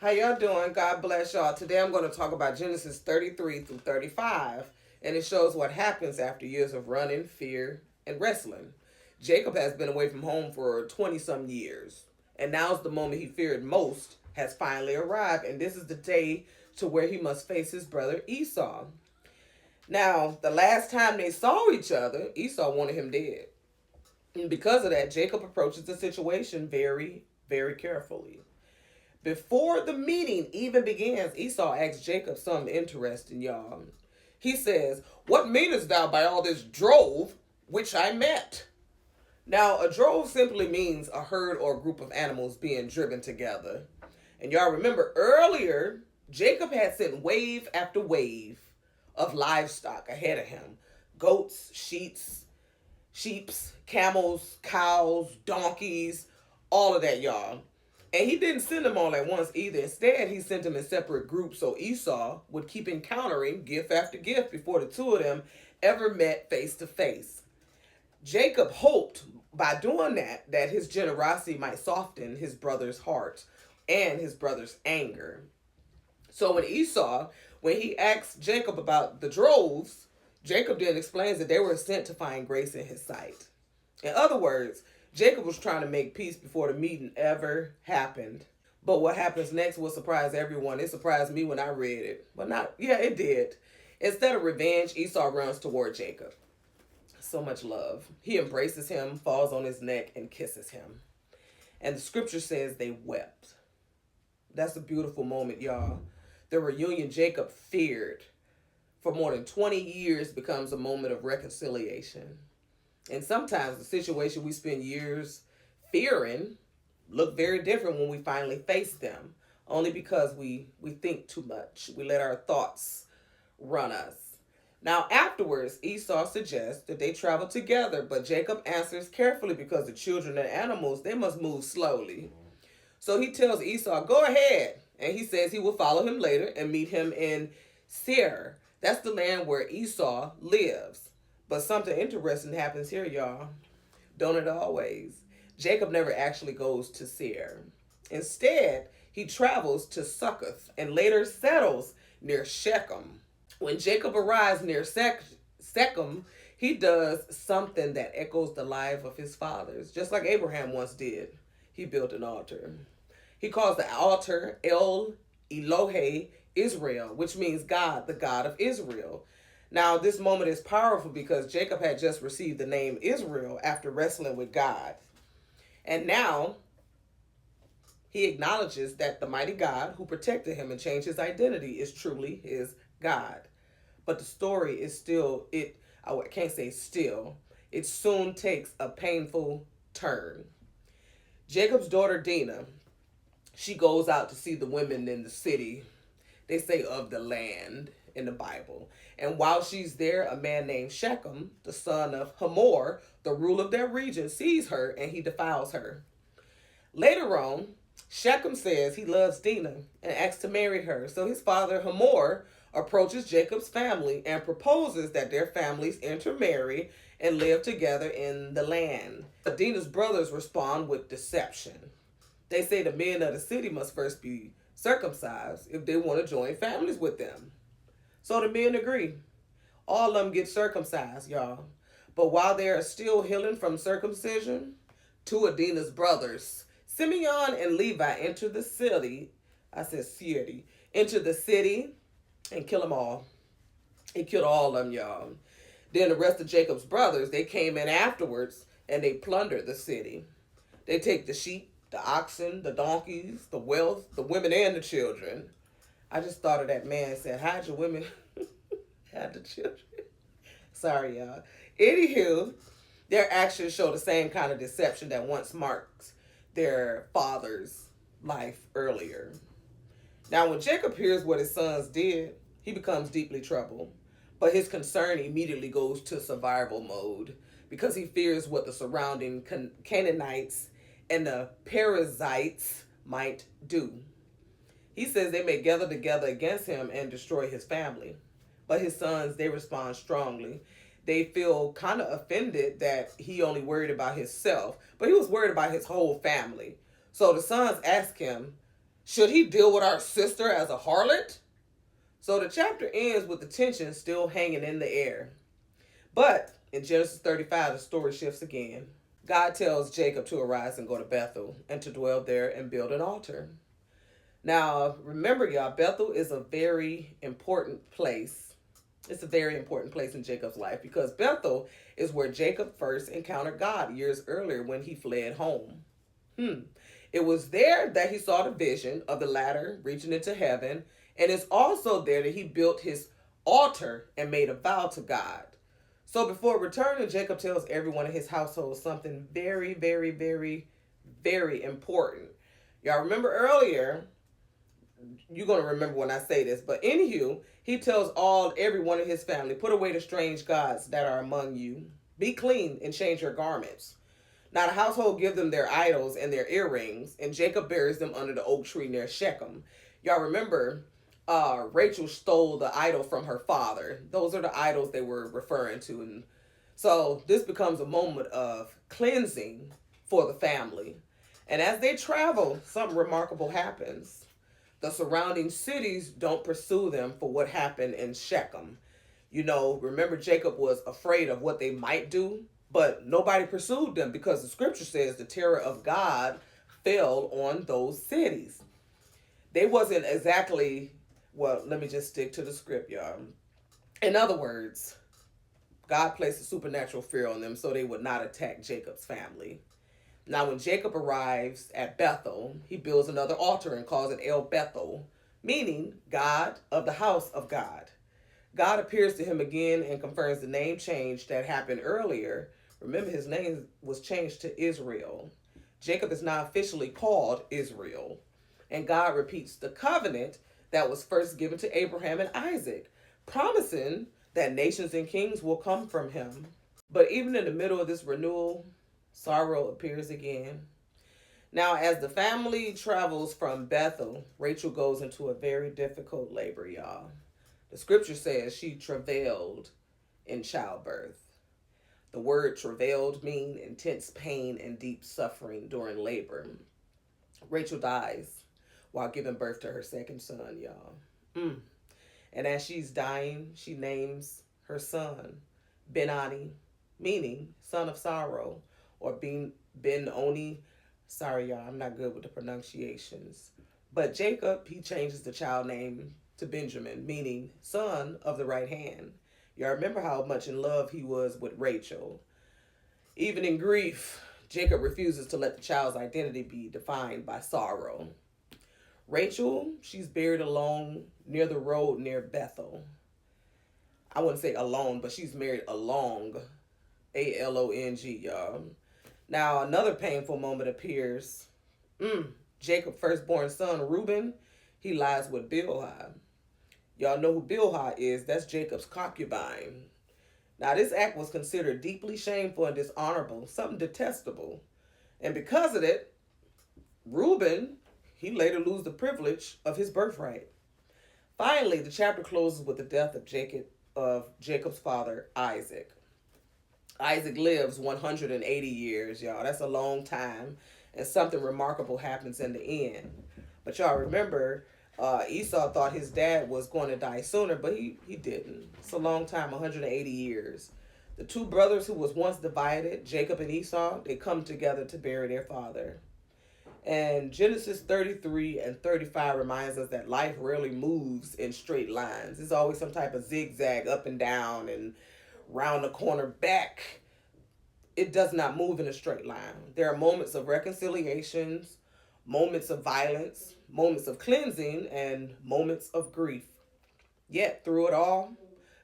How y'all doing? God bless y'all. Today I'm going to talk about Genesis 33 through 35, and it shows what happens after years of running, fear, and wrestling. Jacob has been away from home for 20 some years, and now's the moment he feared most has finally arrived, and this is the day to where he must face his brother Esau. Now, the last time they saw each other, Esau wanted him dead. And because of that, Jacob approaches the situation very, very carefully. Before the meeting even begins, Esau asks Jacob something interesting, y'all. He says, "What meanest thou by all this drove which I met?" Now, a drove simply means a herd or a group of animals being driven together. And y'all remember earlier, Jacob had sent wave after wave of livestock ahead of him: goats, sheeps, camels, cows, donkeys, all of that, y'all. And he didn't send them all at once either. Instead, he sent them in separate groups so Esau would keep encountering gift after gift before the two of them ever met face to face. Jacob hoped by doing that his generosity might soften his brother's heart and his brother's anger. So when he asked Jacob about the droves, Jacob then explains that they were sent to find grace in his sight. In other words, Jacob was trying to make peace before the meeting ever happened. But what happens next will surprise everyone. It surprised me when I read it. But not, yeah, it did. Instead of revenge, Esau runs toward Jacob. So much love. He embraces him, falls on his neck, and kisses him. And the scripture says they wept. That's a beautiful moment, y'all. The reunion Jacob feared for more than 20 years becomes a moment of reconciliation. And sometimes the situation we spend years fearing look very different when we finally face them, only because we think too much. We let our thoughts run us. Now, afterwards, Esau suggests that they travel together, but Jacob answers carefully because the children and animals, they must move slowly. So he tells Esau, "Go ahead." And he says he will follow him later and meet him in Seir. That's the land where Esau lives. But something interesting happens here, y'all. Don't it always? Jacob never actually goes to Seir. Instead, he travels to Succoth and later settles near Shechem. When Jacob arrives near Shechem, he does something that echoes the life of his fathers, just like Abraham once did. He built an altar. He calls the altar El Elohe Israel, which means God, the God of Israel. Now, this moment is powerful because Jacob had just received the name Israel after wrestling with God. And now he acknowledges that the mighty God who protected him and changed his identity is truly his God. But the story is still, I can't say still, it soon takes a painful turn. Jacob's daughter Dinah, she goes out to see the women in the city. They say of the land in the Bible. And while she's there, a man named Shechem, the son of Hamor, the ruler of their region, sees her and he defiles her. Later on, Shechem says he loves Dinah and asks to marry her. So his father Hamor approaches Jacob's family and proposes that their families intermarry and live together in the land. But Dinah's brothers respond with deception. They say the men of the city must first be circumcised if they want to join families with them. So the men agree. All of them get circumcised, y'all. But while they are still healing from circumcision, two of Dinah's brothers, Simeon and Levi, enter the city. Enter the city and kill them all. He killed all of them, y'all. Then the rest of Jacob's brothers, they came in afterwards and they plundered the city. They take the sheep, the oxen, the donkeys, the wealth, the women, and the children. I just thought of that man said, "Hide your women, hide the children." Sorry, y'all. Anywho, their actions show the same kind of deception that once marked their father's life earlier. Now, when Jacob hears what his sons did, he becomes deeply troubled. But his concern immediately goes to survival mode because he fears what the surrounding Canaanites and the Perizzites might do. He says they may gather together against him and destroy his family. But his sons, they respond strongly. They feel kind of offended that he only worried about himself, but he was worried about his whole family. So the sons ask him, Should he deal with our sister as a harlot? So the chapter ends with the tension still hanging in the air. But in Genesis 35, the story shifts again. God tells Jacob to arise and go to Bethel and to dwell there and build an altar. Now, remember, y'all, Bethel is a very important place. It's a very important place in Jacob's life because Bethel is where Jacob first encountered God years earlier when he fled home. It was there that he saw the vision of the ladder reaching into heaven, and it's also there that he built his altar and made a vow to God. So before returning, Jacob tells everyone in his household something very, very, very, very important. Y'all remember earlier, you're going to remember when I say this, but anywho, he tells everyone in his family, put away the strange gods that are among you. Be clean and change your garments. Now the household give them their idols and their earrings, and Jacob buries them under the oak tree near Shechem. Y'all remember Rachel stole the idol from her father. Those are the idols they were referring to. And so this becomes a moment of cleansing for the family. And as they travel, something remarkable happens. The surrounding cities don't pursue them for what happened in Shechem. Remember Jacob was afraid of what they might do, but nobody pursued them because the scripture says the terror of God fell on those cities. They wasn't exactly, well, let me just stick to the script, y'all. In other words, God placed a supernatural fear on them so they would not attack Jacob's family. Now, when Jacob arrives at Bethel, he builds another altar and calls it El Bethel, meaning God of the house of God. God appears to him again and confirms the name change that happened earlier. Remember, his name was changed to Israel. Jacob is now officially called Israel. And God repeats the covenant that was first given to Abraham and Isaac, promising that nations and kings will come from him. But even in the middle of this renewal, sorrow appears again. Now, as the family travels from Bethel, Rachel goes into a very difficult labor, y'all. The scripture says she travailed in childbirth. The word travailed means intense pain and deep suffering during labor. Rachel dies while giving birth to her second son, y'all. And as she's dying, she names her son Ben-Ani, meaning son of sorrow, or Ben-Oni. Sorry, y'all, I'm not good with the pronunciations. But Jacob, he changes the child name to Benjamin, meaning son of the right hand. Y'all remember how much in love he was with Rachel. Even in grief, Jacob refuses to let the child's identity be defined by sorrow. Rachel, she's buried alone near the road near Bethel. I wouldn't say alone, but she's married along, A-L-O-N-G, y'all. Now, another painful moment appears. Jacob's firstborn son, Reuben, he lies with Bilhah. Y'all know who Bilhah is. That's Jacob's concubine. Now, this act was considered deeply shameful and dishonorable, something detestable. And because of it, Reuben, he later loses the privilege of his birthright. Finally, the chapter closes with the death of Jacob's father, Isaac. Isaac lives 180 years, y'all. That's a long time. And something remarkable happens in the end. But y'all remember, Esau thought his dad was going to die sooner, but he didn't. It's a long time, 180 years. The two brothers who was once divided, Jacob and Esau, they come together to bury their father. And Genesis 33 and 35 reminds us that life rarely moves in straight lines. There's always some type of zigzag up and down and round the corner back. It does not move in a straight line. There are moments of reconciliations, moments of violence, moments of cleansing, and moments of grief. Yet, through it all,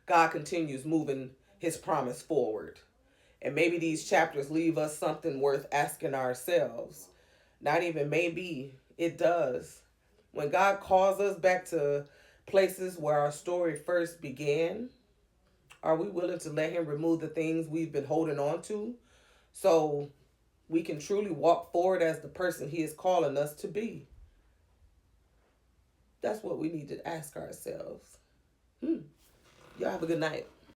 God continues moving his promise forward. And maybe these chapters leave us something worth asking ourselves. Not even maybe, it does. When God calls us back to places where our story first began, are we willing to let him remove the things we've been holding on to so we can truly walk forward as the person he is calling us to be? That's what we need to ask ourselves. Y'all have a good night.